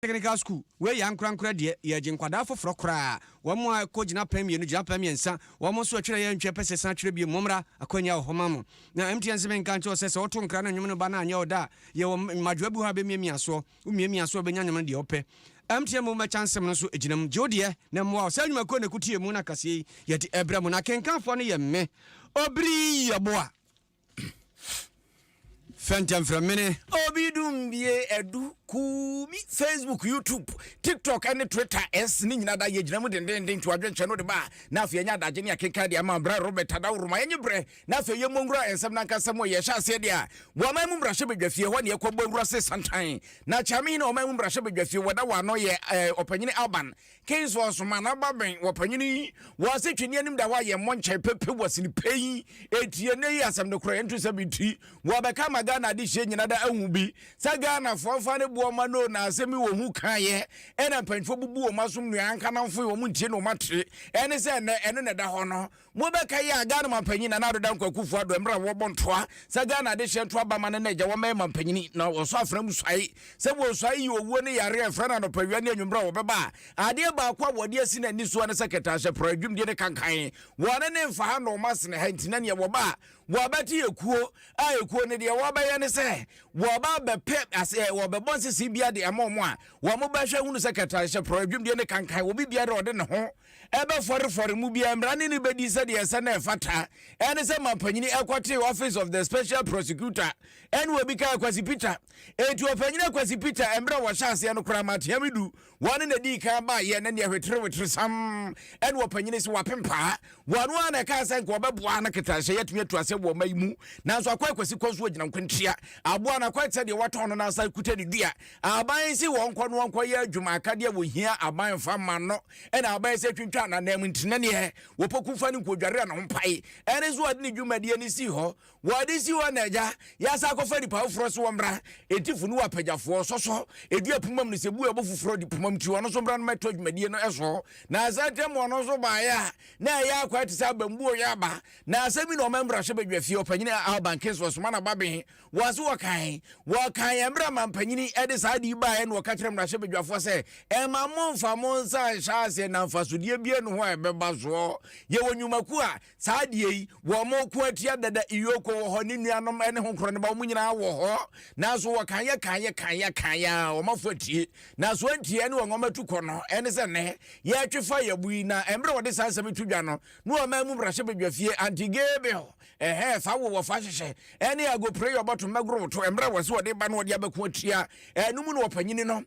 technical school we yan krankra de ye jinkwada foforo kra wo mo akogina premier no japa miensa wo mo so atwere ye ntwe pese san atwere bi momra akonya homa mo na MTN se benka ncho se woto nkra na nwom no ba na anya oda ye wo madwa bu ha be miemia so miemia so benya nwom de ope MTN mo ma chance no so eginam jodie na mo sa nwuma ko na kutie mu na kase ye de ebra mo na kenkanfo no ye me obri yoboa Phantom from mene obidum bie edu kumi Facebook YouTube TikTok and Twitter es ni nyina da ye gina mu denden twadwenche no de ba na afi anya da gene akenka de ama bra Robert Adawruma enye bre na afi ye mongura ensem na nkasa mo ye sha ase de a wo ma mu brahye bedwafie ho ne ekọ bongura se santan na chami na o ma mu brahye bedwafie wo da wa no ye opanyini Alban Kings was man ababen wo panyini wo ase twini anim da wa ye monche pepe wo sini peyi etie ne yi asem de kro entu se biti wo be ka maga na de hye nyina da ahu bi sa Ghana fofa ne buoma no na asemi wo hu kan ye ena panfo bubu o masom nua anka namfo wo mu ntie no matre ene se ene ne da ho no mo be ka ye Ghana mampanyi na do da nkwakufu ado emra wo bontoa sa Ghana de hye nto aba man na eja wo mampanyi na wo so afra mu swai se wo swai yi owo ne yare afra na no pawia ne anwumra wo beba ade ba kwa wode asi na ni so na sekretary she proadwum de ne kankan wo ne mfa ha no mas ne ha ntina ne wo ba wo beti ekuo a ekuo ne de wo ba ye ne se wo ba be pep as wo be bon sisi bia de amomo a wo mo ba hwe hunu secretary she proadwum de ne kankan wo bi bia de ode ne ho ebe fore mu bia mra ne bedi se de ese na efata ene se mampanyini ekwate office of the special prosecutor ene wo bi ka kwasi Peter etu opanyini kwasi Peter emra wo chance no kura matiamidu wone na di kan ba ye ne ne hwetere sam ene wo panyini se wapempa wonu ana ka se ko beboa na ketashe yetumi atu ase wo mayimu nanso akwasi koso agina nkwentia aboa na kwate de wato no na asa kuta de dua aban si won kono won koye adwuma akade wo hia aban fa ma no ene aban se twintwa na nam ntine ne wo pokufa ni nkodware na hompai ene so ade ne dwuma de ni si ho wo de si ho na agya ya sa kofa di pawfro so womra etifu nu apagafo soso edua pumam ne sebu abofufro di pumam ti wono so mbra no meto dwumadie no eso na azantem wono so ba ya na ya akwati sa bambuo ya ba na asemi no membra hye bedwafie opanyini Alban Kings was mana babe was wakan embra mampanyini ede sa di ba e no kakyerem na hye bedwafo se e ma monfa monsa chance na mfasodie bie no ho e beba zo ye wonwumaku a sa die yi wo mo ku atia dada iyoko wo ho ni nuanom ene ho nkro ne ba mo nyina wo ho na so wakan ya wo mafotie na so antie ne wo ngomatu kono ene se ne ye twefa ya bui na embra wo de sa nsem tudwa no no ma mu bra hye bedwafie antigebe fa wo fa hye ene ago pray about magro to embra wo se wo de ba no de abaku atia numu no opanyini no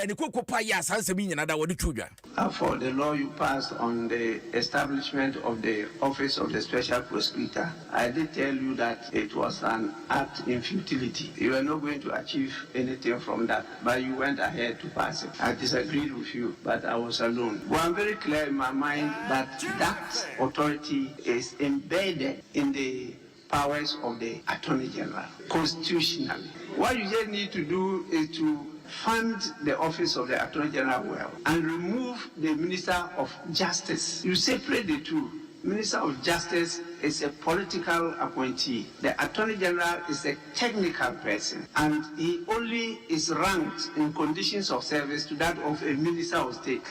ne kokopa ya sa nsem nyina da wo de tudwa. For the law you passed on the establishment of the office of the special prosecutor, I did tell you that it was an act in futility. You were not going to achieve anything from that, but you went ahead to pass it. I disagreed with you, but I was alone. Well, I'm very clear in my mind that that authority is embedded in the powers of the Attorney General, constitutionally. What you just need to do is to fund the office of the Attorney General well and remove the Minister of Justice. You separate the two. Minister of Justice is a political appointee. The Attorney General is a technical person, and he only is ranked in conditions of service to that of a Minister of State.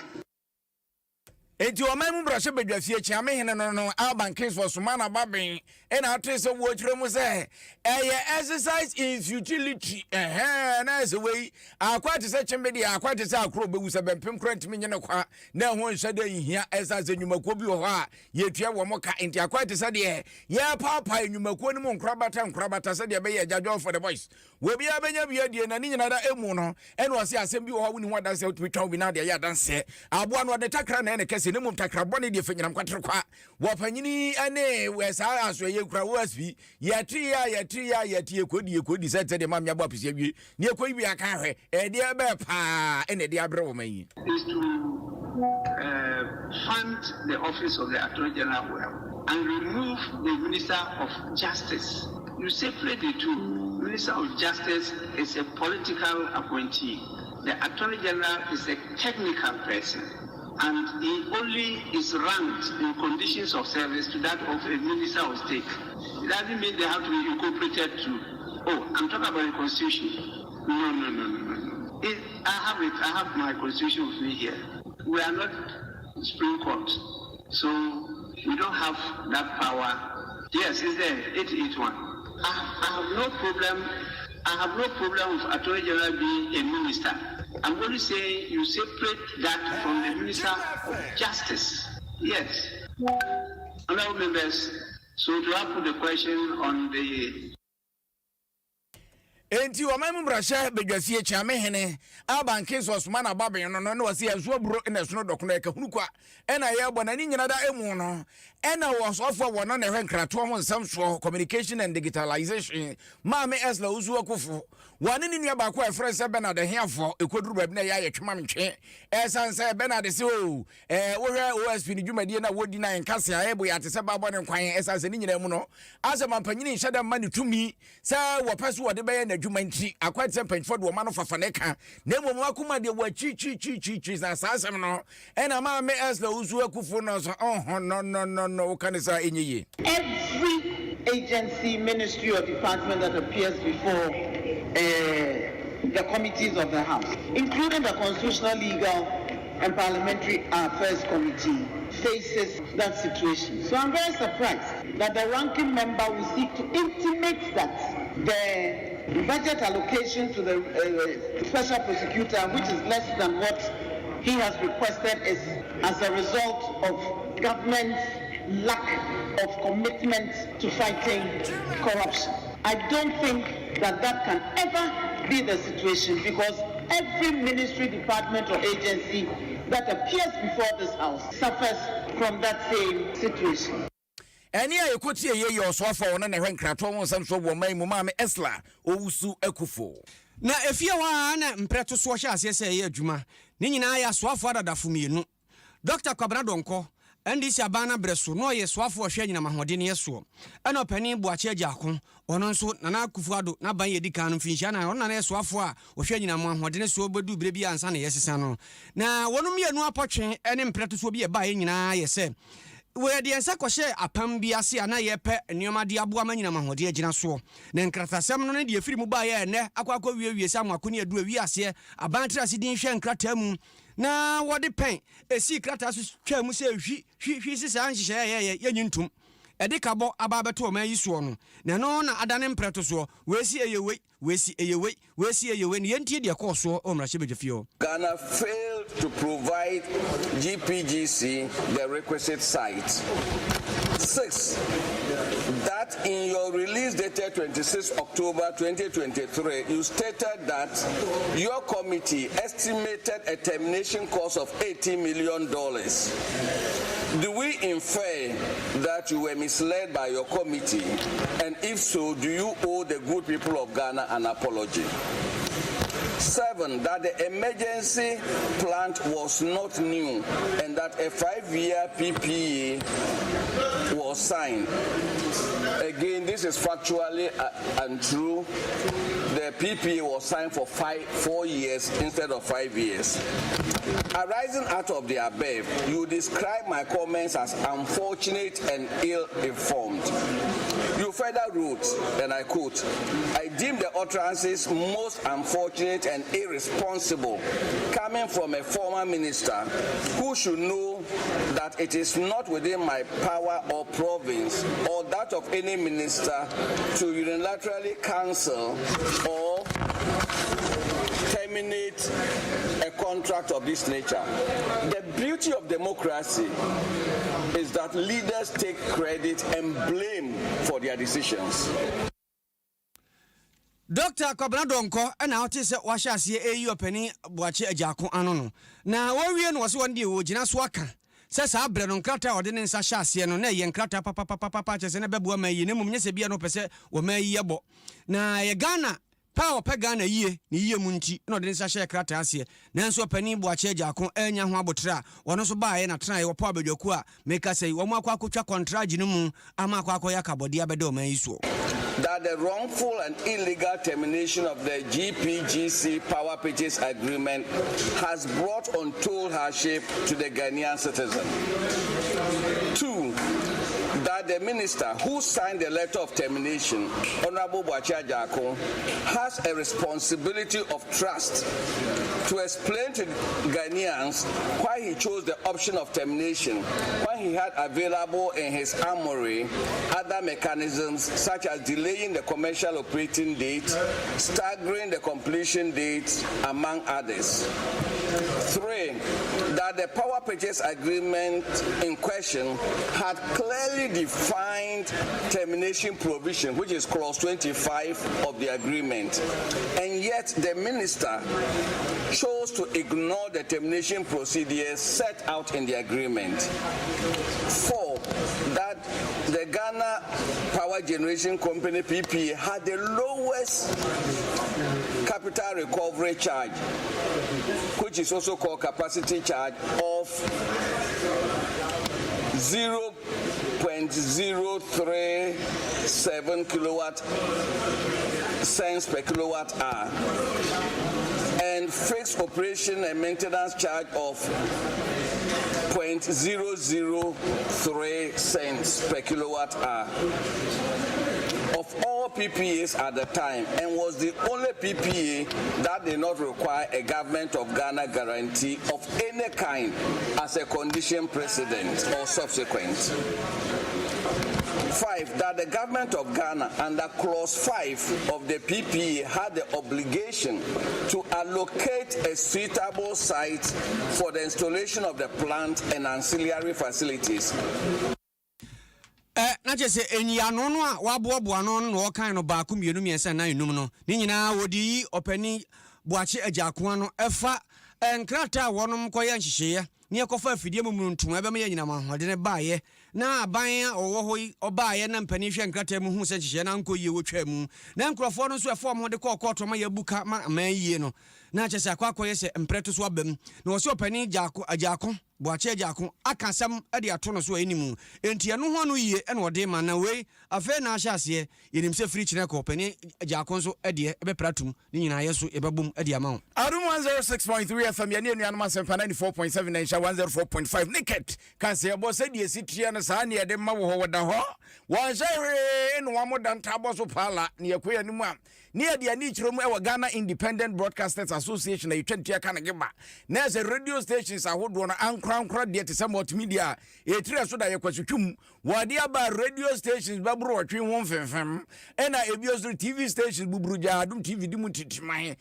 Enti o mamu bra hye bedwafie chiame hene no Alban Kings for Sumana Babin and atrese wo twere mu se exercise in futility na as way akwate se chembe dia akwate se akro bewu se bempem krant menye ne kwa na ho nhade hia exercise nyumako bi ho a yetua wo moka enti akwate se de ye papa nyumako ni mu nkrabata se de be ye judge for the boys we bia benya bia die na ni nyina da emu no ene o se asem bi ho woni ho adanse otwitwa bi na de ya danse aboa no de takra na ene kese ne mum takra bone de fenyinam kwatere kwa wopanyini ane we sa aso ye kura wo asfi yetie kodi sete de mamya bo apese wie ne ekoi bi aka hwe e de be pa ene de abre wo mayi is to fund the office of the Attorney General well and remove the Minister of Justice. You separate the two. Minister of Justice is a political appointee. The Attorney General is a technical person, and he only is ranked in conditions of service to that of a Minister of State. It doesn't mean they have to be incorporated to, I'm talking about the Constitution. No. I have my constitution with me here. We are not Supreme Court, so we don't have that power. Yes, it's there, 881. I have no problem with Attorney General being a minister. I'm going to say you separate that from the Minister of Justice. Yes. Honorable members, so to have put the question on the Enti o mamu brasha bedwasie chiame hene abanke so soma na babe no no wase azuo bro na so no dokno eka hunu kwa ena ye bo na ni nyina da emu no ena wo so fo wo no na hwe nkrato ho nsam so communication and digitalization maame esla uzu akufo wane ni nua ba ko efre se Bernard Heafo ekoduru ba bi na ya yetwema ntwe esanse Bernard se wo hwe OSP ni dwumadie na wodi na nkase a ebo ya te se babo ne nkwan esanse ni nyina mu no asema mpanyini nhada ma ne tumi se wo peso wo de be na dwumanti akwate mpanyfo de wo ma no fafaneka na emu akuma de wo chi za asem no ena maame esla uzu akufo no so no kanisa enyiye. Every agency, ministry or department that appears before the committees of the House, including the Constitutional, Legal and Parliamentary Affairs Committee, faces that situation. So I'm very surprised that the ranking member will seek to intimate that the budget allocation to the special prosecutor, which is less than what he has requested, is as a result of government's lack of commitment to fighting corruption. I don't think that can ever be the situation, because every ministry, department or agency that appears before this House suffers from that same situation. Any I could see ye your sofa on and a rankraton some so woman mama esla owusu ekufo. Na efia wa na mpreto so hye asese ye adwuma ni nyina ya soafo adada fumienu Dr. Kwabena Donko ndisi abana breso no ye soafo hwe nyina mahode ne yeso ena opani buache agiako ono nso nana Kufuado na ban yedi kan mfinhia na ono na ye soafo a hwe nyina mahode ne so bedu bire bi ansa na yesesa no na wonum ye nu apotwe ene mpreto so bi ye ba ye nyina ye se we de ensa kohye apam bi ase ana ye pe nneoma de aboa manyina mahode agina so na nkratasem no ne de efiri mu ba ye ene akwakwa wie sam akoni adu awi ase abantra ase din hwe nkratamu na wode pen esi krata so twa mu se hwi sisa anhye ye nyintum ede kabo ababeto ma yi so no na no na adane mpreto so we si eyewe ne yentie de koso o mra shebejefio. Ghana failed to provide GPGC the requisite site. 6. That in your release dated 26 October 2023, you stated that your committee estimated a termination cost of $80 million. Do we infer that you were misled by your committee? And if so, do you owe the good people of Ghana an apology? 7, that the emergency plant was not new and that a 5-year PPA was signed. Again, this is factually untrue. The PPA was signed for 4 years instead of 5 years. Arising out of the above, you describe my comments as unfortunate and ill-informed. You further wrote, and I quote, I deem the utterances most unfortunate and irresponsible coming from a former minister who should know that it is not within my power or province or that of any minister to unilaterally cancel or terminate a contract of this nature. The beauty of democracy is that leaders take credit and blame for their decisions. Dr. Kwabena Donko na ote se wahye ase eyi opani buache agiako ano no na wawie no wose wonde wo gina so aka se sa abre no nkrata ode ne nsa hye ase no na ye nkrata papa chese ne beboa mayi ne mum nyese bia no pese wo mayi yebo na ye Ghana pa opa Ghana yie ne yie mu nti na ode ne nsa hye krata ase nanso opani buache agiako anya ho abotra wono so baaye na tena ye wo pa abadwaku a meka sei wo mu akwa contract no mu ama akwa yakabode abede o mayi so. That the wrongful and illegal termination of the GPGC power purchase agreement has brought untold hardship to the Ghanaian citizen. 2, that that the minister who signed the letter of termination, Honorable Boakye Agyarko, has a responsibility of trust to explain to Ghanaians why he chose the option of termination when he had available in his armory other mechanisms such as delaying the commercial operating date, staggering the completion date, among others. 3, that the power purchase agreement in question had clearly defined termination provision, which is clause 25 of the agreement, and yet the minister chose to ignore the termination procedures set out in the agreement. 4, that the Ghana Power Generation Company PPA had the lowest capital recovery charge, which is also called capacity charge, of 0.037 kilowatt cents per kilowatt hour, and fixed operation and maintenance charge of 0.003 cents per kilowatt hour. Of all PPAs at the time, and was the only PPA that did not require a government of Ghana guarantee of any kind as a condition precedent or subsequent. 5, that the government of Ghana under clause 5 of the PPA had the obligation to allocate a suitable site for the installation of the plant and ancillary facilities. Na chese eniano no a waboaboa no no kan no ba ku mienu miensa na enum no ni nyina wodi opani Boakye Agyarko no efa enkrata wonom koye nhihye ne ekofa afidie mumruntum ebe me nyina mahode ne baaye na aban owo hoyi obaaye na mpani hwe enkrata mu hu se nhihye na nkoye wotwa mu na nkrofo no so efo mo de kokoto ma yabuka ma yie no na chese akwakoye se mpreto so abam na wo se opani Agyarko Boakye Agyarko akasam ade ato no so animu enti eno ho no yie ene ode ma na we afa na ahyase yenim se firi kire ko opani Agyarko so ade ebepratum ni nyina yeso ebebom ade ama Adom 106.3 FM yene nuanoma 94.7 na 104.5 Naket Kasiebo said ye sitia na saa ne de ma wo woda ho wan hwe no wa moda ntabo so pala ne yakoya ni mu a ne ade ani kiro mu e Ghana Independent Broadcasters Association na yetwantia kana geba na as radio stations ahodo no ankra de te some multimedia e tire so da yekwasutwum wade aba radio stations babro otwe ho mfemfem ena ebioso TV stations bubruja Adom TV di mu titiman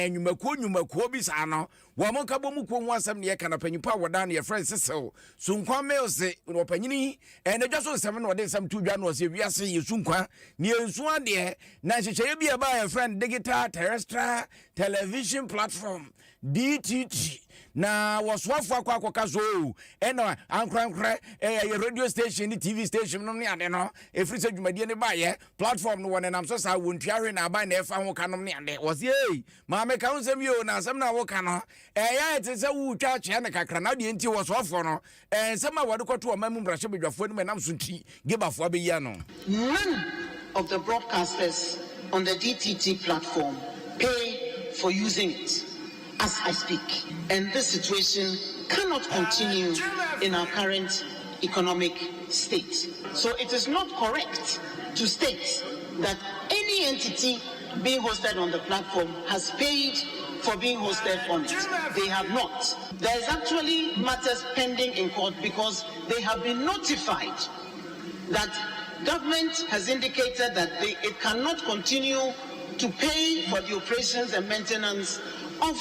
nyumakuo bi sa no wo mo ka bomu ko ho asem ne kana panyipa woda ne friend sesel sunkwa melse no panyini ene dwaso sem no de sem tu dwa no se wiase yesunkwa ne ensu ade na hyehyeye bi aba ya friend digital terrestrial television platform DTT na waswafu akwa so ena ankra radio station ni TV station no ne ade no efri se dwumadie ne ba ye platform no wonenam so sa wontuare na aba na efa ho kanom ne ade was ye ma me ka unsem yo na asem na wo ka no ya etese wu twa kye na kakra na de nti waswafu no ensem a wode kwoto mamu brahye bedwafo ne menam so nti gebafo abeya no. None of the broadcasters on the DTT platform pay for using it as I speak. And this situation cannot continue in our current economic state. So it is not correct to state that any entity being hosted on the platform has paid for being hosted on it. They have not. There is actually matters pending in court because they have been notified that government has indicated that it cannot continue to pay for the operations and maintenance of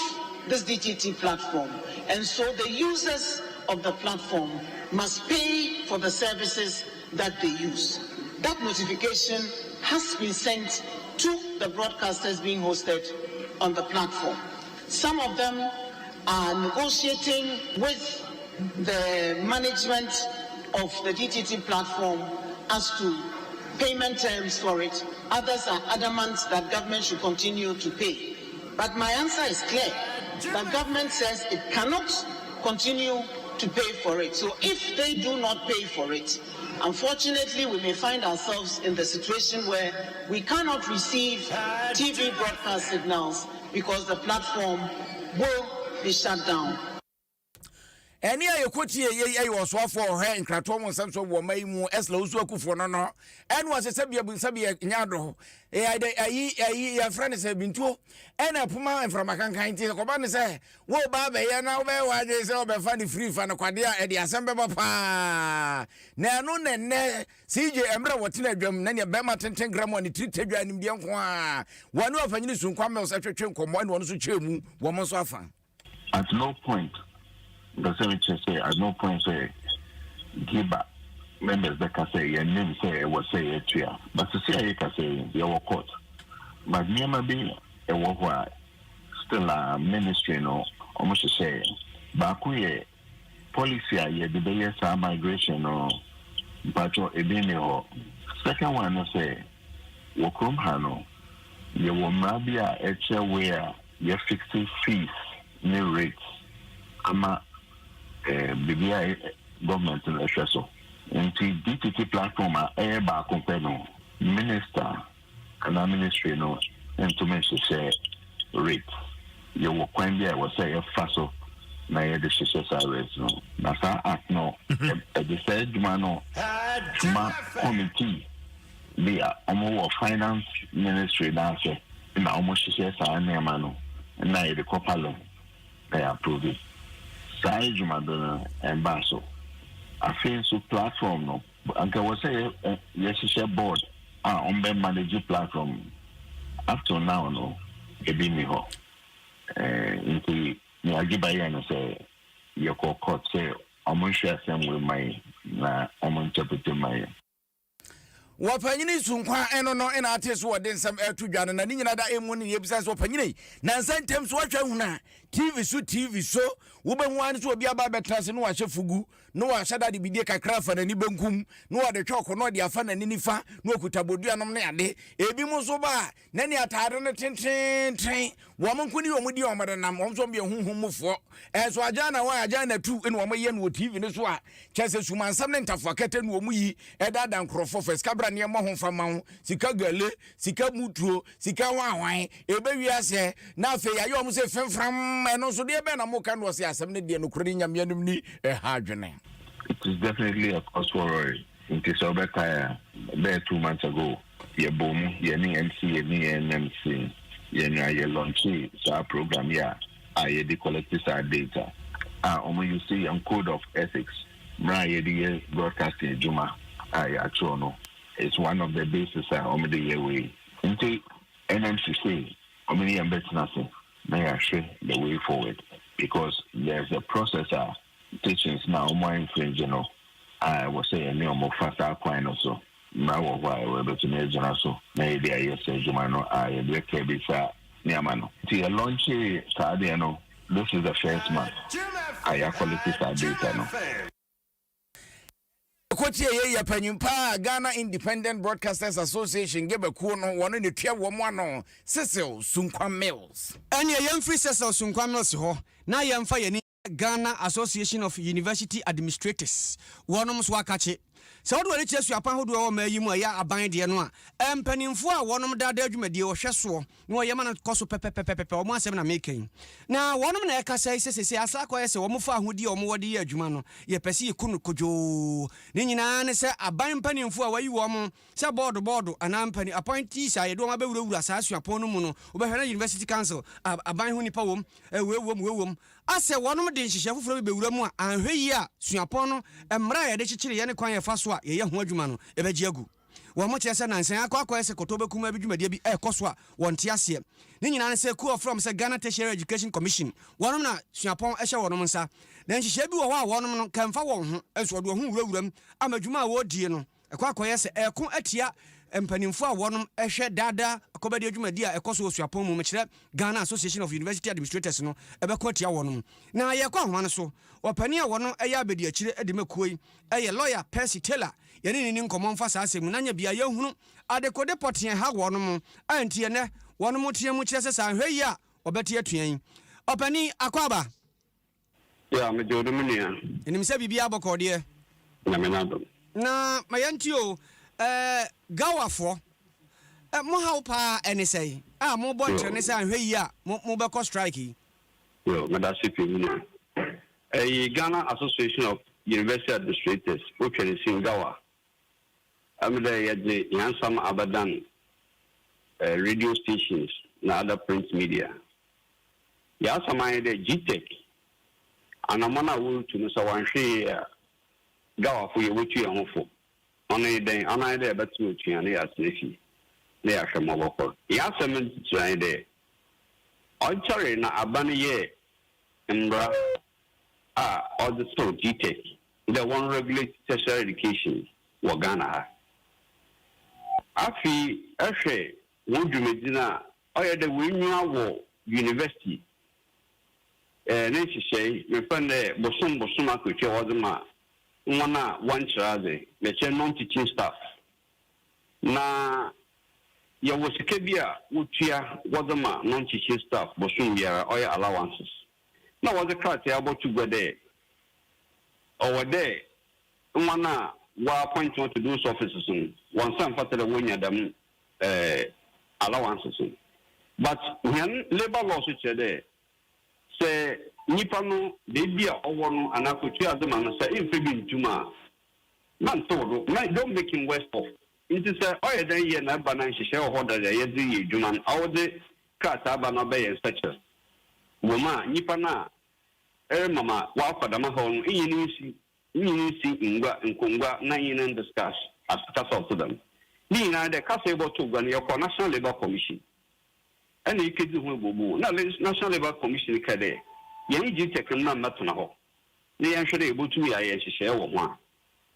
this DTT platform, and so the users of the platform must pay for the services that they use. That notification has been sent to the broadcasters being hosted on the platform. Some of them are negotiating with the management of the DTT platform as to payment terms for it. Others are adamant that government should continue to pay. But my answer is clear. The government says it cannot continue to pay for it. So if they do not pay for it, unfortunately, we may find ourselves in the situation where we cannot receive TV broadcast signals because the platform will be shut down. Any a yɛkɔtie yɛ ɔsoafo ɔhɛ nkratoɔ mo nsɛm so wɔ ma yi mu ɛsla usu akufo no no ɛno ase sɛbia sɛbia nyado ayi yɛfrɛ ne sɛ bintuo ɛna poma mframakankan nti kɔba ne sɛ wo ba bɛyɛ na wobɛyɛ wagye sɛ wobɛfa ne free fa no kwade a ɛde asɛm bɛba paa na ɛno nɛnnɛ CJ ɛmmerɛ wɔtena adwam na neɛ bɛma tenten gram a ne tiri tadwa animdeɛ nko a wɔne wafanyine sunkwa mɛ sɛ twetwe nkɔmmɔ ɛne wɔno so kyerɛ mu wɔ mo nso afa. At no point the cemetery say at no point say give back members that can say your name say was say it here. But to say you can say your court. But never be a war still a ministry no almost say but we policy ye the yes migration or but ebini second one say wokum hano you will maybe a where you fixing fees new rates ama BBI government in the so into DTT platform a back no minister and ministry no and to mention say rates you will find there was say a faso na ye the rates no na sa act no the said no ma committee be a finance ministry na say na almost say sa na no na ye the copalo they approve it. Size Madonna and Basso. I feel so platform no. And I was say yes, share board on the managing platform. Up to now, no, it be me ho. Into I give by and say your court say I'm going to share some with my I'm interpreting my. Wapanyini sunkwa eno no ena ate so wode nsam etu dwane na nyina da emu ne yebisa so wapanyini na nsantem so watwa huna TV so wo behu an so obi aba betrase no wahye fugu no wahye da de bidie kakra fa na ni benkum no wade twoko no de afa na ni nifa no okuta bodua nom ne ade ebi mo so ba na ni atade no tenten wo mo nkuni wo mudi o made nam wo so be hunhumufo so aja na wa aja na tu ene wo ye no TV ne so a kyese sumansam ne ntafo akete no wo mu yi edada nkrofo feskabra ne mo honfa ma ho sika gale sika mutuo sika wanwan ebe wiase na afa ya yo mo se femfram eno so de be na mo kan wo se asem ne de no kuri nyamyanum ni ha dwene. It is definitely a cause for worry. In case of about 2 months ago, your boom, your NC, your NMC, your launch our program, I collect this data. You see on code of ethics, my broadcasting Juma, actually, it's one of the basis on the way. Into NMC say, I'm betting nothing. May I share the way forward because there's a processor. Teachings now more infringing. I was saying no more faster coin also. Now why we're able to make so maybe I say Jumano I break bisa Niamano. To launch Sadiano, this is the first month. I quality data no. Kotie ye yapanyimpa Ghana Independent Broadcasters Association gebe ku no wono ne tua wo mo no Cecil Sunkwa Mills. Ene yem free Cecil Sunkwa Mills ho na yemfa ye Ghana Association of University Administrators. Wonom so akache. Se wodo re chesu apan hodo wo mayi mu ya aban de no a empanimfo a wonom dada adwumadie wo hweso na wo yema na koso pepepepepe wo asem na making. Na wonom na ekasa sesese asa kwa se wo mo fa ahodi wo mo wode ye adwuma no ye pese ye kunu kojo. Ni nyina ne se aban panimfo a wayi wo mo se board ana ampani appointees a ye do ma be wurawura sa asuapon no mu no wo be hwe na University Council aban ho nipa wom wewom ase wonom de nhihye foforo be wura mu a anhwe yi a suapon no emra ye de chichire ye ne kwan ye fa so a ye ho adwuma no ebeji agu wo mo kyese nansan akwa ese kotobe kuma bi dwumadie bi ekoso a wonte ase ni nyina ne se cool from se Ghana Tertiary Education Commission wonom na suapon ehye wonom nsa na nhihye bi wo a wonom no kamfa wo ho eso do ho wurawuram amadwuma a wo die no akwa ese eko atia empanimfo a wonom ehwe dada akobadi adwumadi a ekoso osuapon mu mekire Ghana Association of University Administrators no ebeko tia wonom na ye kwa hwan so opani a wonom eya abedi akire edimekuoi eye lawyer Percy Taylor ye ni nkomon fa sa asem na nya bia ye hunu adekode potien ha wonom antie ne wonom tie mu kire sesa hwe yi a obetie tuan opani akwaba ya me jodum ni ya enim se bibia abokode na me nadom na mayantio gawafo mo how pa any say mo bo entre ne say anhwe yi a mo be ko strike yo me da sipi ni a Ghana Association of University Administrators, which is in Gawa. I'm there at the Yansam Abadan radio stations and other print media. Yansam I the GTEC, and I'm on a will to Mr. Wanshi Gawa for your which you are hopeful. Only day, on I there, but to you and they are sniffy. They are some more. Yansam is there. I'm sorry, na Abani Mbra or the so GTEC, the one regulated tertiary education, Wagana. Afi, Ashe, one Medina, or the Winya University. Nancy say, me friend, Bosuma, which was one child, the non teaching staff. Na, ya was a Kebia, which was a non teaching staff, Bosumia, or allowances. Now, was a cat about to go there. Over there, one appointment to those officers, one son for the winner them allowances. But when labor laws which are there, say, Nipano, they be a one and I could hear them and say, if we be Juma, man told, don't make him west of. It is a oh, then ye and Abanan shall hold the Yezi Juman, all the cats Abana Bay and such as. Woman, Nipana, Mama, Wapadama home, Inisi, Ingua, and Kunga, 9 and discuss as castle to them. Nina, the Kasiebo to run your National Labour Commission. And you could do now, National Labour Commission Cade. Yanji take a number to know. They are actually able to be a share of one.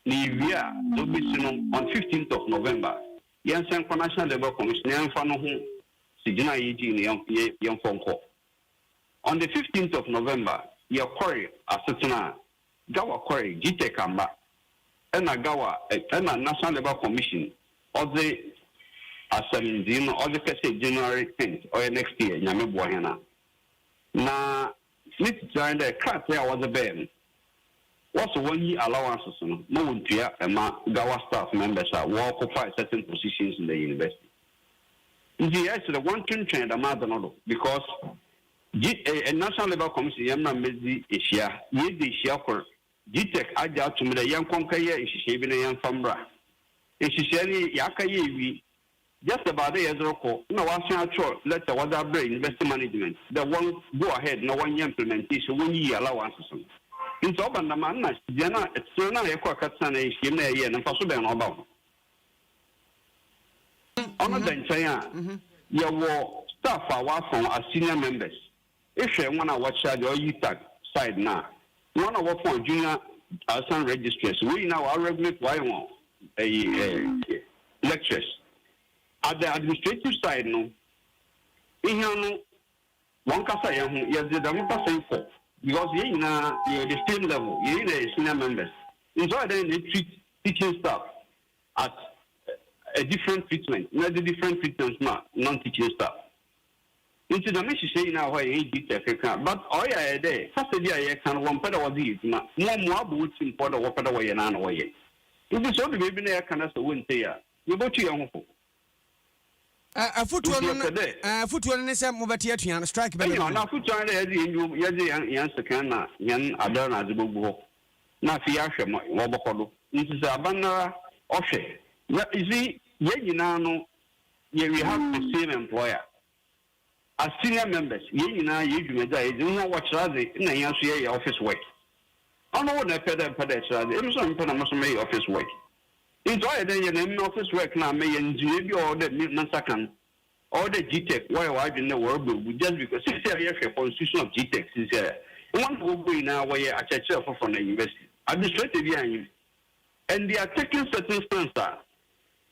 Nivia, to be seen on 15th of November. Yansan National Labour Commission, and Fano, Sijina Eji, young phone call. On the 15th of November, your quarry, Asatana, Gawa quarry, GTEC Kamba, and a Gawa, and a National Labour Commission, or the Assembly, or the January 10th, or next year, Yamabuana. Na, let's join the cat there was a band. What's 1 year allowances? No one fear, and my Gawa staff members will occupy certain positions in the university. The one can change the matter, because a National Labour Commission, Yamna Mezi Asia, Yedi Shakur, GTEC Aja to me the young Konkaya is shaving a young Fambra. If she said Yakayevi, just about the Ezroko, no one shall let the water brain investment management. The one go ahead, no one implementation, 1 year allowances. In Soban the man, Jana, it's Serna Equacatsan, a Shimna, and Fasuban about. On the China, your staff are from our senior members. If you want to watch your UTAG side now, you want to work for junior son registers. We now are regulate why lectures. At the administrative side, no. In one casa, yes, the Democrat for because you're the same level, you're the senior members. And so then they treat teaching staff at a different treatment, not the different treatments, not non-teaching staff. Into the message saying now why he did but all ya day, first day I can one better was it, more boots in Port of Water away and on away. It is only maybe I can ask the wind there. You go to your home. A foot one is a Mubati and strike by now. Foot on the answer can yan Adon as a book. Now, Fiasha, Wabakolo. This is a banner of shame. You see, you know, we have the same employer. As senior members, you know, you do not watch Razi in the office work. I know what I pay them for that. It was some Panama office work. Enjoy the name office work now, may enjoy all the Nasakan or the GTEC. Why I didn't know world just because 6 years a constitution of GTEC is here. One will be now where I check from the university. Administrative young, and they are taking certain stances.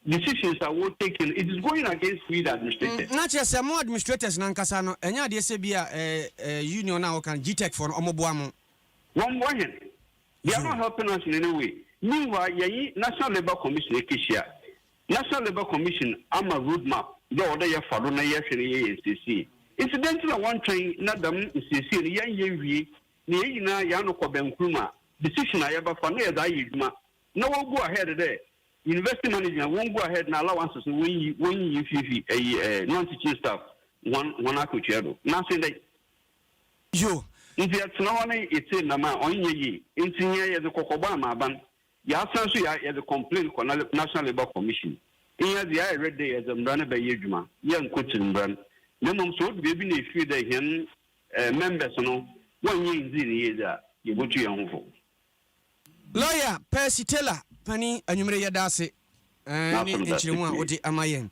Decisions are well taken. It is going against we the administrators. Not just some more administrators, Nankasano, and ya de Sebia union now can GTEC for Omobuamo. One way. They are not helping us in any way. Meanwhile, National Labour Commission, National Labour Commission, I'm a roadmap. The order you follow, na CC. Incidentally, one train, not them CC, the young Yavi, Nina Yano Kobenkruma. Decision I ever found near that. No one go ahead there. University management won't go ahead and allowances when you non-teaching staff one akuchero. Nothing like you. nti atena ho ne ite na ma onye yi nti ye de kokoba ma ban ya san so ya de complain ko National Labour Commission iya de ya ready ye de mbrane ba ye dwuma ye nkotin mbran ne mom so de bi na efi de hen members no wonye nziri ye da ye botu ye ho lawyer Percy Taylor pani anwumre ye dase ni enchirimu a odi amayen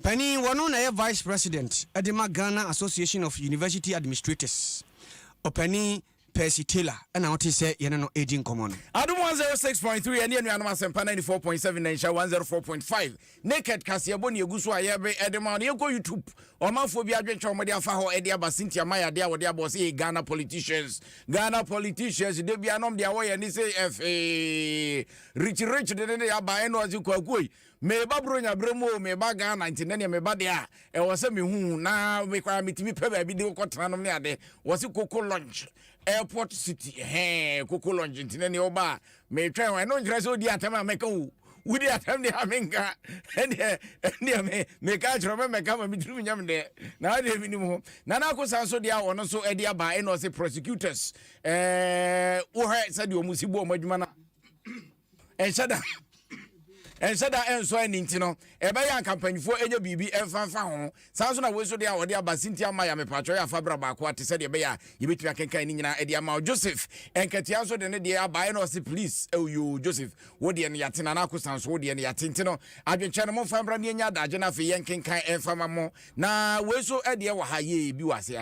pani wono na ye vice president edema Ghana Association of University Administrators opani Percy Taylor and I say no aging common. Adom 106.3 and Yanu Asempa 94.7 and 104.5. Naket Kasiebo ni Egusu Ayebe Edema on YouTube. Omanphobia adventure media fa ho edia basintia maya dia wo dia boss Ghana politicians. Ghana politicians they be anom dia wo ye ni say rich de ya ba eno azikwa me ba bronya bremo me ba Ghana ntinene me ba dia e wo se me hu na me kwa mitimi pe ba bi de ko tena nom ne ade wo se koko lunch airport city koko lunch ntinene oba me twa wa no njira so di atama meka wu wudi atam de amenga ende me ka chro me ka ma mitru nyam de na de bi ni mo na na ko san so dia wono so e dia ba e no se prosecutors wo he se de omusibo o madwuma na Ensada enso aninti no ebe ya campaign-fo enye bibi enfanfa ho sanso na weso de a wode abasinti ama ya mepacho ya fabra ba ko ate se de ebe ya yebetumi akenkan ni nyina e de ama Joseph enketia so de ne de abae no se please you Joseph wode ne yate na ko sanso wode ne yate nti no adwenche no mo fambra ne nya daje na fe yenkenkan enfama mo na weso e de wo ha ye bi wase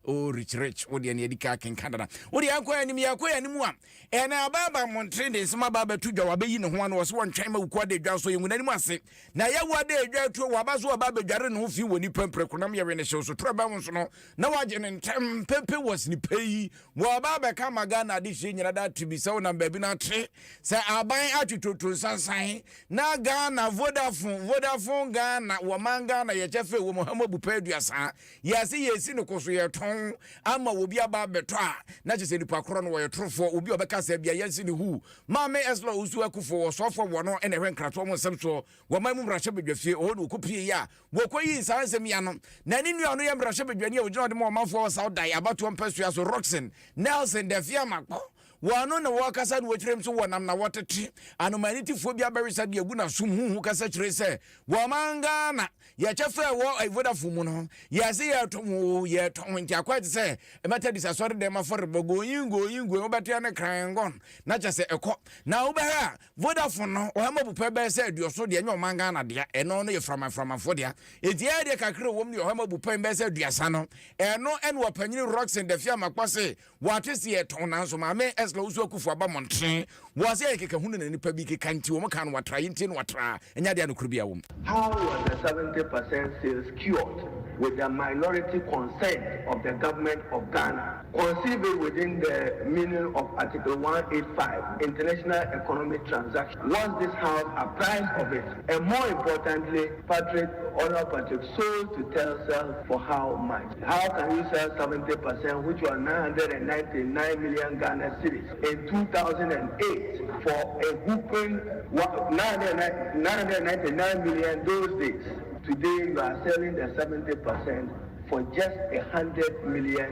o rich wode ne edika kenkan dana wode akoya ni yakoya ni mu a ena ababa montre de sima baba tudwa wabeyi ne ho ano so wontwen ma ukwa de dwa so yenguna ni mu ase na yawa de dwa tuo waba so baba dware ne ho fi woni pemprekonam ye ne hyew so traba won so no na waje ne ntem pempe was ni peyi wo baba ka magana de hye nyina da tibi se wona baabi na tre se aban atwototun sansan na Ghana Vodafone Ghana wo manga na ye chefe wo Muhammadu Peduasa yasi yesi ne koso ye ton ama obi aba beto a na chese nipa kro no wo ye trofo obi obeka se bia yesi ne hu mame eslo usu akufo so fo wono ene hwen krato mo nsem so wo mai mu mrahye bedwafie o no kopie ya wo koyi sansem ya no na ni nua no ye mrahye bedwani a ogina de mo manfo Saudi abato mpasua so Roxen Nelson Defia Makpo wano na wakasa no wethrem so wonam na wotete anomanity phobia berisa de agu na sum hu kasa kire se wo manga na ye chefe wo Vodafone mu no ye se ye tom ye tom nti akwat se e mata disasore de ma for goyin obete na krangon na chese ekọ na wo be ha Vodafone no o ha mabupa be se aduoso de enyo manga na de eno no ye from for de etia de kakre wo mi o ha mabupa be se aduasa no eno ene wo panyini Roxen Defia Makpo se watese ye ton na so ma me la usu akufu aba montre was ye keke hunu na nipa bi keka nti wo maka no watra yinti no watra enya de anokuru bia wo. How was the 70% sales cured with the minority consent of the government of Ghana? Conceive it within the meaning of Article 185, International Economic Transaction. Once this house apprised of it, and more importantly, Honorable Patrick sold to Telcel for how much? How can you sell 70%, which was 999 million Ghana cedis in 2008 for a whooping 999 million those days? Today you are selling the 70% for just $100 million.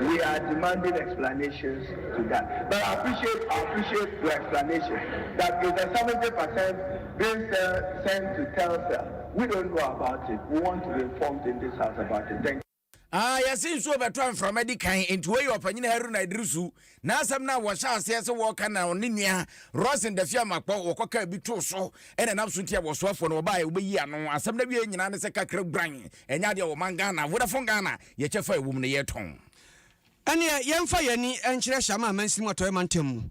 We are demanding explanations to that. But I appreciate your explanation that if the 70% being sent to Telcel, we don't know about it. We want to be informed in this house about it. Thank you. Yasin so beto from medican into way of any heru na idrusu na asam na wo sha ase se wo ka na onnia Roxen Defia Makpo wo koka bi to so ene nam so ntia wo so afo no ba ye obeyi ano asam na bi nyina ne se kakra bran enya de wo manga na Vodafone Ghana ye chefa ewum ne ye ton ene yemfa yani enkyere shama mansim atoy mantem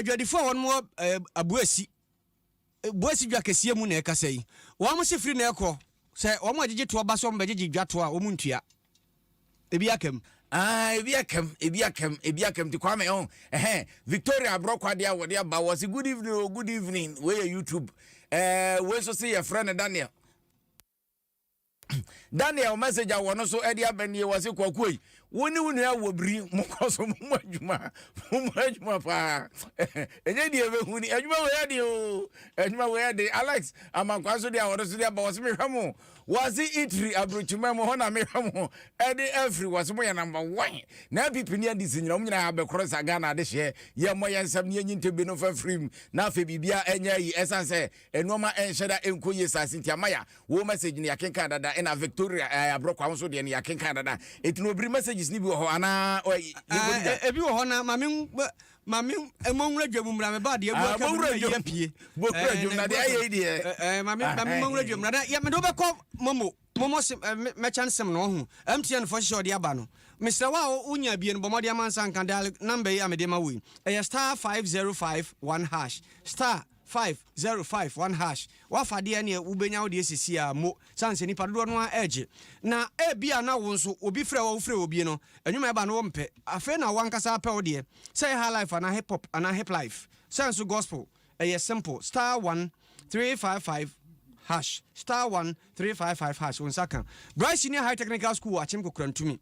dwadifo won mo abuasi dwa kasiye mu na e kasai wo mo sefiri na ekọ se wo mo agege to ba so mo bagege dwato a wo mu ntua ebiakem ebiakem ti kwame on Victoria Brokwa dia wo dia ba was good evening where YouTube we so say your friend Daniel message a wono so e dia banie was kwakoi woni woni awobri mo koso mo adwuma pa enye die be huni adwuma we ade o adwuma we ade Alex amankwa so dia wodo so dia ba wo se me hwamo was itri abrochuma mo hona me hwamo ade every was mo ya number 1 na pipini ade sinyina mo nyina abekoro sa Ghana ade hye ye mo yansam ne nyinte be no fa frim na afa bibia enya yi esanse enoma enhyeda enkoye sasinti amaya wo message ni yakenka dada ena Victoria abrokwa so de ne yakenka dada etino obri messages ni bi wo ho ana ebi wo ho na mami emonwura dwamumra me ba de ebu aka bi ya pie bokura dwamna de ayi de mami monwura dwamra ya me do be ko momo me chansem no ho MTN for sure de aba no Mr. Wa unya bie no bomode amansa nkan dial number ya me de ma wi star 5051 hash star 5051 hash wafa de ne ubenya wo de sisi a mo sanse ni padodo no age na bia na wo nso obi frɛ wo frɛ obi no enwuma eba no wo mpe afa na wankasa pɛ wo de say high life and hip hop and hip life sense gospel simple star 1355 hash star 1355 hash unsaka Bright Senior High Technical School achim kokrantumi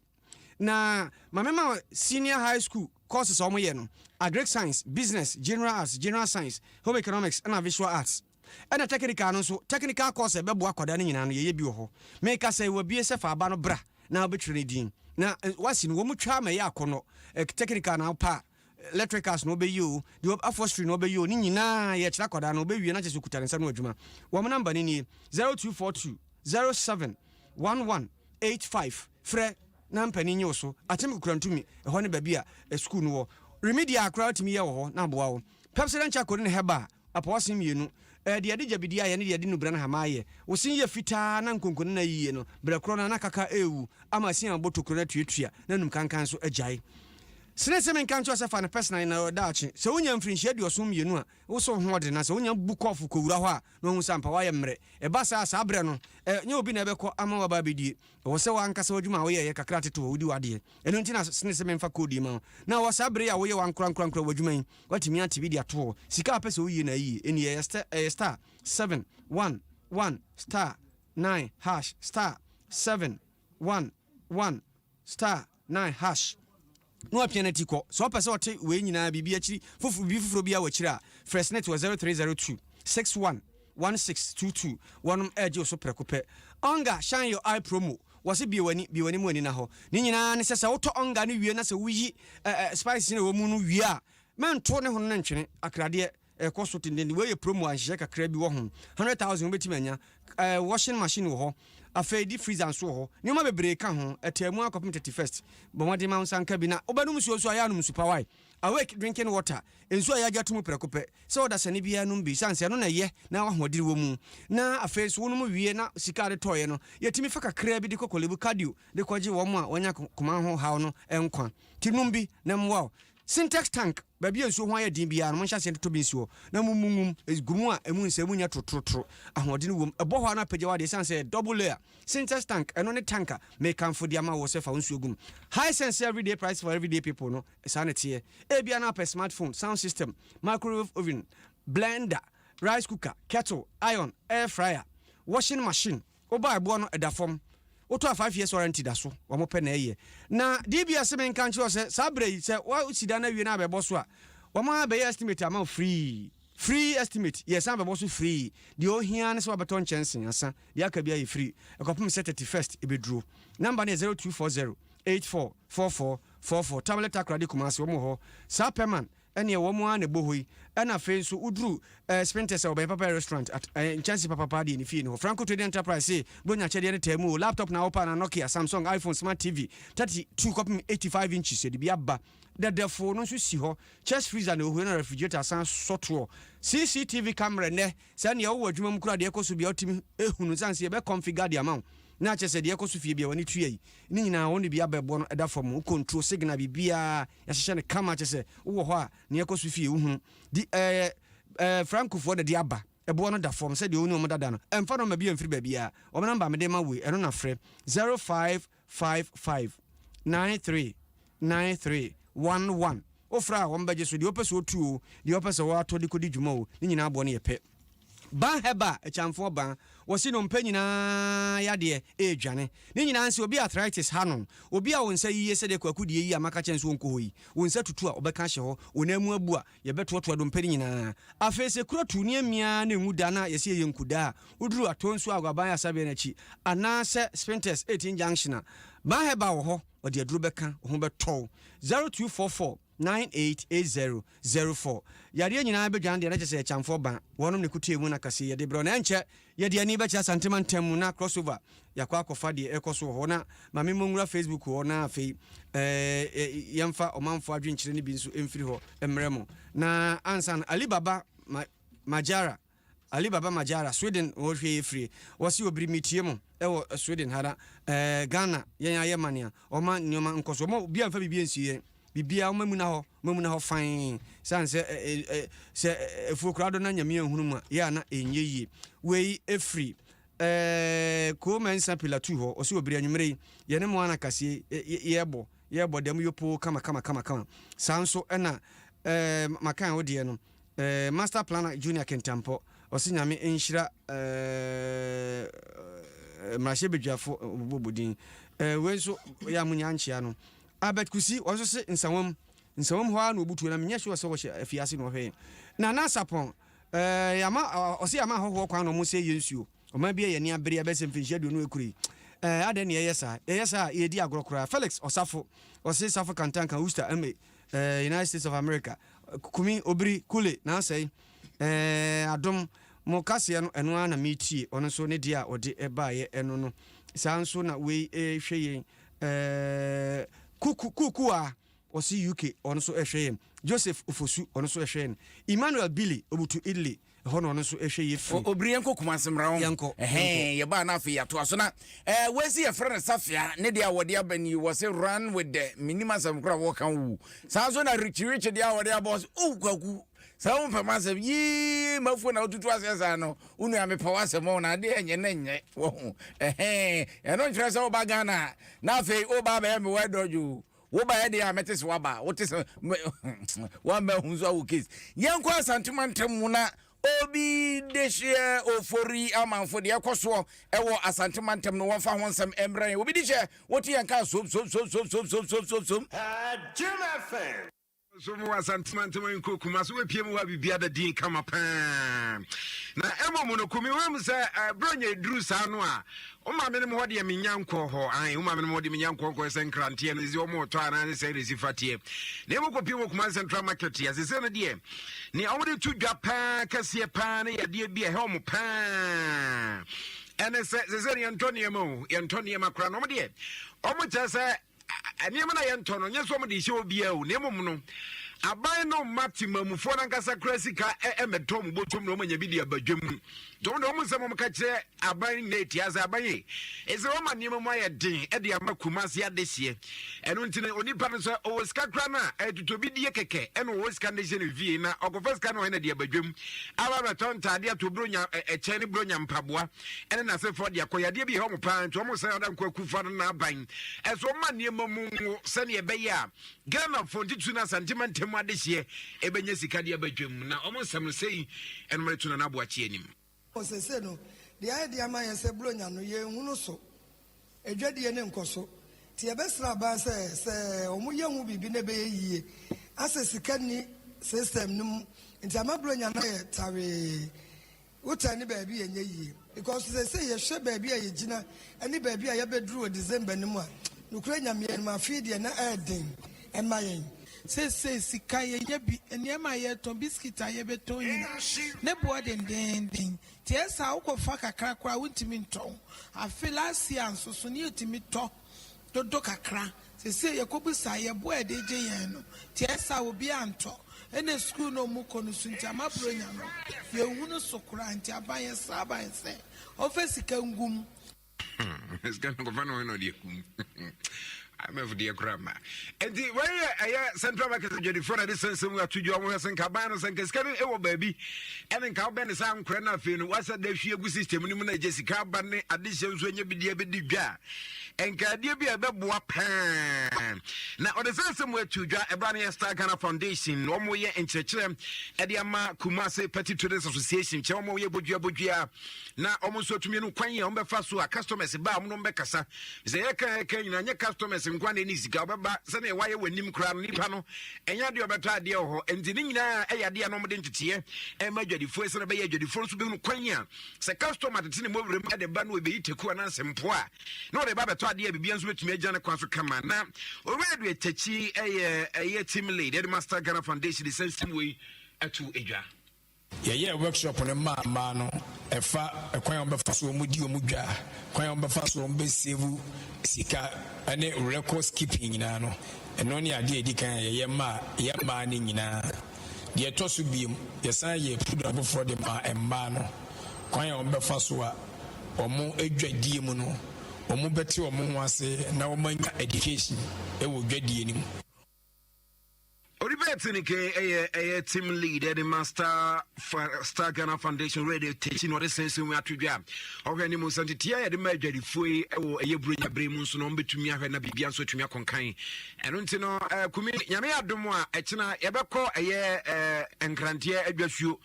na mamema senior high school courses omo ye no agric science, business, general arts, general science, home economics and visual arts. And a technical no so technical course e bebo akoda ne nyina no ye bi wo ho make say we bi se fa ba no bra na obetwere din na wasi no wo mu twa ma ye akono technical na pa electricals no be you the forestry no be you ni nyina ye kira koda no be wie na chese kutare nsa no adwuma wo mo number ni 0242 07 1185 frɛ na mpani nyo so atem kukrantumi ho ne babia school no wo remedial crowd timi ye wo ho na boa wo president chakori ne heba aposim mienu de ade jabidia ye ne de no bra na hamaye wo sin ye fitaa na nkonkon na yiye no bra kro na kaka ewu ama sin abotokro na tuatua na num kankan so agyae sene se men kan cho se fa ne personal na daachi se wonya mfrinhia de osom mienu a wo so ho de na se wonya book of ko wura ho a no hu sampa wa ye mre e ba sa abre no nya obi na ebekọ ama wa ba bedie wo se wa ankasa wadwuma wo ye kakra teto wo di wade eno ntina sene se men fa kodi ma na wo sa abre ya wo ye wan kran wadwuma yi watimi ati bi de ato sika apese wo yi na yi eni ye star 711 star 9 hash star 711 star 9 hash no apianati ko so pese ote we nyina bibi akiri fufuro bia wakira first net was 0302 611622 one edge so prekope onga shine your eye promo wase biwani mu ani na ho ni nyina ne sesa woto onga ne wie na se wuyi spice ne wo mu no wie a mento ne ho ne ntwene akrade koso tindeni we promo anhye kakra bi wo ho 100,000 obeti manya washing machine wo ho afei di freezer so ho nyoma bebre ka ho etemu akopim 31st bomode ma unsanka bi na obanum so aya num super why awake drinking water enso aya gatum prekope so oda sane bia num bi sanse no na ye na wahodiri wo mu na afei so num wie na sika de toye no yetimi fa kakra bi de kokolebu cardio de kwaji wo mu a wanya koma ho hawo no enkwa tinum bi na mwa syntax tank baby enso ho aye din bia no nhyase to bi nsuo na mumungum gumu a emu nse munya totrotro ahode wom ebo ho na pagya wade sanse double layer syntax tank eno ne tanker make am for dia ma wo se fa nsuo gum high sense everyday price for everyday people no sanity e bia na per smartphone sound system microwave oven blender rice cooker kettle iron air fryer washing machine oba ebo no edafom Oto 5 years warranty da so wo mo pe na eye na DBS men kan cho se sabre se wa usida na wie na bebo so a wo ma be estimate am free estimate yes am bebo so free the ohia ne so beton chance asa the aka bia free ekopum set 31st ebedro number na 0240 844444 tablet akrade kumase wo mo ho sa perman ene wo mo an ebohoi ena fe so udru sprinters obey papa restaurant at chance papa di ni fi no Franco Trading Enterprise bonya chede ne temu laptop na opa na Nokia Samsung iPhone Smart TV 32 copy 85 inches de bia ba the phone no so si ho chest freezer na ohu na refrigerator san soto CCTV camera ne se ne wo adwuma mu kura de ekoso bia otimi ehunu sanse e be configure the amount na chese de ekoso fie bia woni tuyi ni nyina woni bia bebo no eda form control signal bibia ya hye ne kama chese wo ho a ne ekoso fie uhunu di Franco for the aba ebo no da form se de oni o dada no emfa no ma bia mfiri ba bia o number me de ma we eno na frɛ 0555 939311 ofra wo mbaje so de opeso otu o de opeso wa to de kodi dwuma o ni nyina abo ne yepe ban heba echamfo ban wosi no mpa nyina yade edwane ne nyina nse obi arthritis hanon obi a wonsa yiye sede kwakudie yi amaka chen so nko hoyi wonsa tutu a obeka hye ho wonamu abu a yebetoto do mpa nyina afese kuro tu ne amia na enguda na yese ye nkuda uduru atonso agwaban asabe na chi ana se spinters 18 junction ban heba wo ho ode aduru beka ho beto 0244 988004 yare nyina be dwan de na chese chamfo ban wonom ne kutu emu na kase yede bro na enche yede ani be cha santema ntam na crossover yakwa akofa de ekoso ho na mame monwura Facebook ho na afei yemfa omanfo adwenkyire ne bi nso emfiri ho emremo na ansan Alibaba Majara Sweden wo hwe free wasi obiri mitie mu ewo Sweden hara Ghana yen ayemania oma nyoma nkoso mo bia mfa bibia nsiye bibia mamuna ho fine sanse se efukrado na nyame ehunu mu ya na enyeyi wei efri ko mensa pilatu ho osi obiri anwumre ye ne mo ana kase yebo dem yopo kama sanso ena makan odie no master planner junior kentampo osi nyame enhira mrashe bedwafo bobodin wenso ya munya nchia no abet kusi wonso se nsawam ho na obutu na menye hwe so wo afiase no hwe na sapon yama osi yama ho kwan no mo se yensuo o ma bia ye ne abere abese mfinhia do no ekuri ade ne yesa yedi agrokora Felix Osafo osi Safo Kantanka Uster ame United States of America kumi obiri kule na say Adom mo kase no eno ana metie ono so ne dia ode ebaaye eno no sanso na we hweye kuku a osi UK ono so ehweye Joseph Ofosu ono so ehweye Emmanuel Billy obutu Italy hono ono so ehweye free obiri yanko kumasemra ho ye ba na afi yato aso na wesi ye friend Safia ne dia wode abani was run with the minimum some kra wo kan wu sanso na rich dia wode abos kwaku sawo pama se yi mafu na otutu asesa no unu ya mepawa se mo na de enye na enye wo no nkyerɛ sɛ oba Ghana na afei oba ba me wedoju wo ba ye de ametis waba wotis wa ma hunzo awu case yenko asantemantam mu na obi dehye ofori amanfo de ekoso ewo asantemantam no wonfa ho nsem emran obi dehye woti yanka som Jim FM so mo asantemantam nko kuma so wepie mu wa bibia da din kama pa na emo no kumi wem se bronya duru sa no a o ma me ne mo de me nyanko ho an o ma me ne mo de me nyanko ko se nkrante no zi o mo to ana ne se resi fatie na emo kopie mo kuma central market ya se se no de ni o de tu dwa pa kase pa ne ya de bia he o mo pa ene se Antonio makra no mo de o mo chese aniema na yento no nyeso mo de hye obia o ne mom no aban no matimamufo na nkasa krasika emetom botom no manya bi de abadwam dom no mo nsem mo ka kire aban neti asa aban e ese o ma niema mo ayedin e de amakuma se adehye eno ntine onipa no so o ska kra na etutobi die keke eno o ska ndehye ne vie na okofaska no he na de abadwam aba betonta de to bronya eche ne bronya mpaboa ene na se for de akoyade bi he mo pa nto mo se oda nkwakufa no na aban eso ma niema mu se ne ebe ya Ghana fontitu na sentiment mu adehye ebenya sika de abadwam na omo nsem sei eno meretu na aboachi anim osese no the idea man say blonya no ye hunu so edwade ne nkoso ti ebesra ba se omo ye hu bibi ne be yie ase sika ni system num nti ama blonya na ye tawe utani ba bi enye yie because say ye hwe ba bi ye gina ani ba bi ye bedru December nim a nukura nyame ma afide na eden emayen say sika ye bi eniema ye to biscuit aye beton yi ne bo den ti esa ukofa kakra kwa wuntimi nton afilasi ansoso ne yetimi to dodo kakra say ye kobusa ye bo edeje yen no ti esa obi anto ene school no mu kono sunti amabro nya no ye hunu sokura nti abaye saban se ofesika ngum es kan ko fano no die kum I'm of the grandma. And the way I Central Market Jedi for the sense of what to do and Cabanas and Cascade, oh baby, and then Calban is on Crenafin, what's a day she was system, Jessica Barney, additions when you be the Abidja. And Cadia be a babu pan. Now, on the sense somewhere to a Brania Star Ghana Foundation, one more year in Churchem, Ediama Kumase Petty Traders Association, Chomo Budia. Now, almost so to me, no Quanya, on the first customers, Bam Nombecasa, Zayaka, customers, and Guan Nisi Gababa, Sunday, why when Nim Crown Nipano, and Yadia Batadio, and Zinina, Ayadia Nomadentity, and Major the first and Bay, the first will Quanya. Say customer at the cinema room at the band will be to Kuanas and Poa. No, the Baba Tadia begins with Major Quasu Now, already a Techi, a team lead, the Master Ghana Foundation, the same way at 2 Aja. Yeah, workshop on a man, a far, a quite befaso mudio muja, quite befaso besevu, sika, and a record keeping in ano, and only idea they can yama in the toss will be your son, ye put up before the ma and mano, quite on befasoa, or more a dread demono, or more better or more say, now mind education, it will get the enemy. A team leader, the Master Star Ghana Foundation Radio teaching what the sense we are to job. Organism and the major the Fui or a bring a brains number to me and a Bibian so to me concain. And until no, Yamia Domoa, Echina, Ebako, a year and Grantier, Edgefu.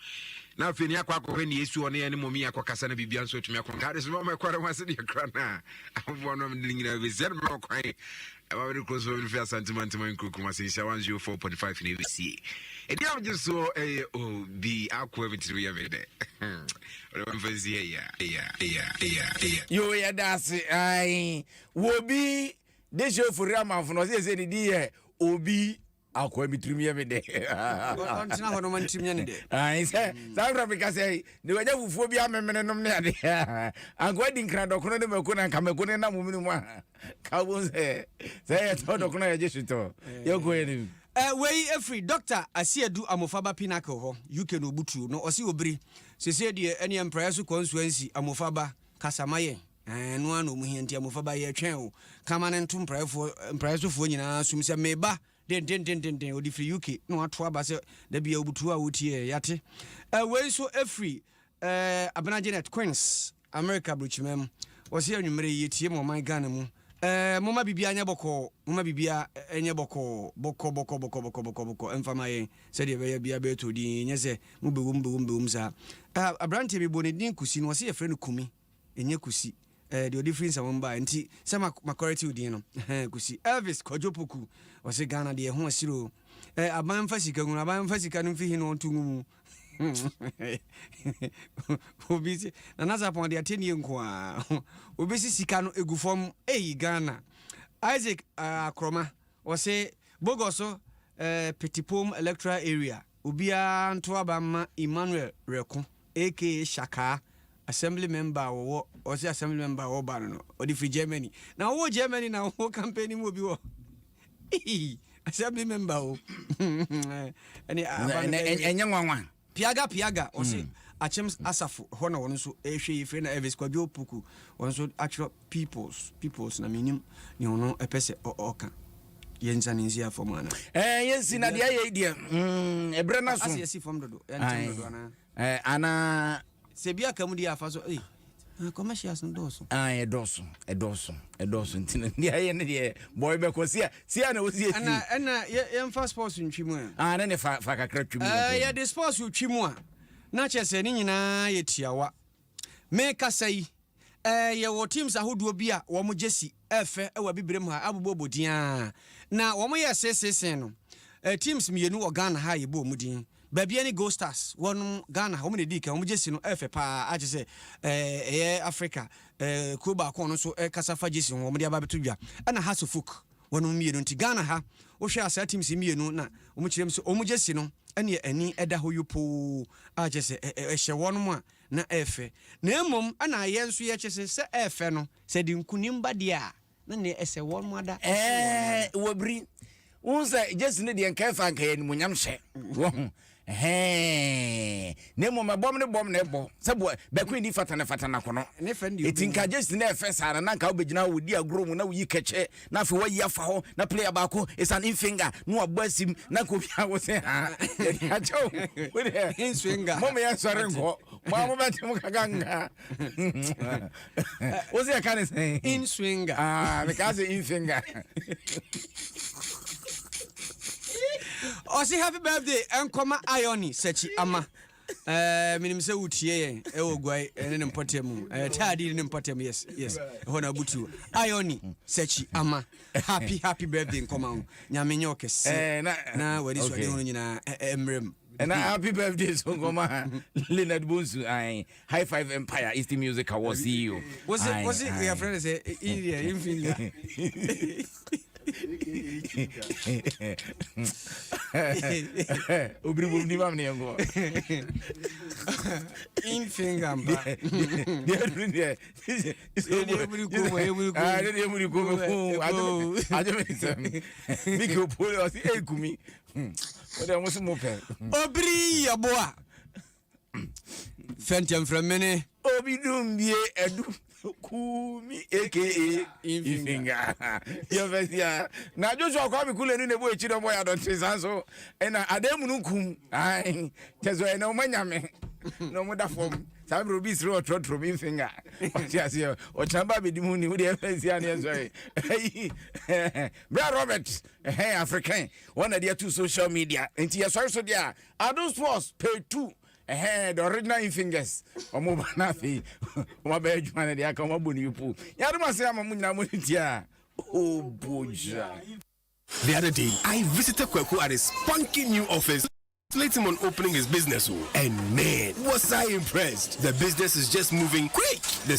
Now, Finia Quaco, when he is to an animal, me, Aquacasana Bibian so to me concain. This is what my quarter was in your crown. I'm one of the Lingina with Zerbo crying. I'm very close to the fair sentiment to my Kukumas in 104.5 in ABC. And you just saw a be aqua with 3 every day. You are that's I will be this show for Rama for no say any day obi aqua between me every day. I said South Africa say the way you phobia memenum I'm going crowd or Kuna come a good enough woman. Cowboys say I thought of Kuna just you're going. Way every doctor I see a do amofaba pinnacle you can ubutu no osi obri se say the any empress constituency amofaba kasamaye and one umuhinti amofaba ye twen kamanentum empress fo nyina sum se meba den odi free UK no ato aba se da bia obutu a wotie yate way so every Abena Janet Queens America bruchimem osi anwumere yetie mo man Ghana mu mama bibia anya boko mama bibia enye boko emfama ye se de be bia be to di nye se mubewum sa abrante bi boni din kusi no se ye frɛ no kumi enye kusi the difference among ba nti se makoreti udin no kusi Elvis Kojopoku wase Ghana de ho asiro aban fa sika gun aban fa sika no fi hi no tungu obisi na nasa pon de ateni nko a obisi sika no egufom Ghana Isaac Akroma wase Bogoso Petipom electoral area obia nto abama Emmanuel Reko aka Shaka assembly member or assembly member or ban or the free Germany now wo Germany now wo campaign mo bi wo assembly member o and Piaga or say Achems Asafo Hona one so ehwe friend Elvis Kojopoku one so actual peoples na minim ni ono epese oka yenza nzia for mana yes na dia ye dia ebrana so asi from dodo ana ana sebia kamudi afaso commercials ndoso edoso ntina dia ye ne dia boy be ko sia na osi eti ana ye mfa sports ntwimu na ne fa kakra twimu ye the sports ntwimu a na chese ni nyina ye tiawa me kasai ye wo teams ahodo bi a wo mo jesi efe e wa bibrem ha abobodian na wo mo ye sesesen no teams mienu wo Ghana ha ye bo mudin Baby Go Stars, one Ghana, how many dika, Mujessino, F. I just say, Africa, Cuba, Corno, so Casafa Jesson, Omadia Babatuja, and a Hasselfuk, one million to Ghana, ha, or shall set him see me no, which so Omujessino, and ye any Edda who you pull, I just say, one more, na F. Nemum, and I answer, say, F. Said in Kunimba dia, then they say one mother, we bring. Unsa just need the encafe and munyam she. Nemo my bomb nebo. Sabo Bequin di fatana kono. It inka just in there first and nanka obejina with dear groom na we catch na fi wa ya fa ho na play abako is an infinger no abasim na ko bia wo say acho with infinger mom ya sore nko mo betim kaganga what's your kind of saying infinger because infinger Osi happy birthday enkoma Ioni sechi ama minim se wutie yen e ogwai ne mpotemu tadi ne mpotemu yes hona butu Ioni sechi ama happy birthday enkoma nyame nyoke se na wadi so de hono nyina emrem and happy birthday so goma Leonard Bunsu High Five Empire East Music Awards CEO was it your friend say infinger Obri bumdi mam ne ngo infinger mba Miko polo si ekumi Ode mo sumo pe Obri yaboa Fentem from mene Obi dumbie edu Kumi aka infinger Yofesia na Joshua kwa bikule ni nebo echi do boya don tresanso ena ademu nukum ai tezo ena omanyame no moda form Sabro bis ro trotro infinger otiasie o chamba bedimu ni udi Yofesia ni enjoy Bra Robert African one of their two social media enti yeso so dia Adom Sports pay 2 the original infingers omo banafi omo be adwuma ne dia ka omo boni pu yadoma se amamu nyina mo tia oh boja. The other day I visited Kweku at his spunky new office. Late him on opening his business, and man, was I impressed. The business is just moving quick. The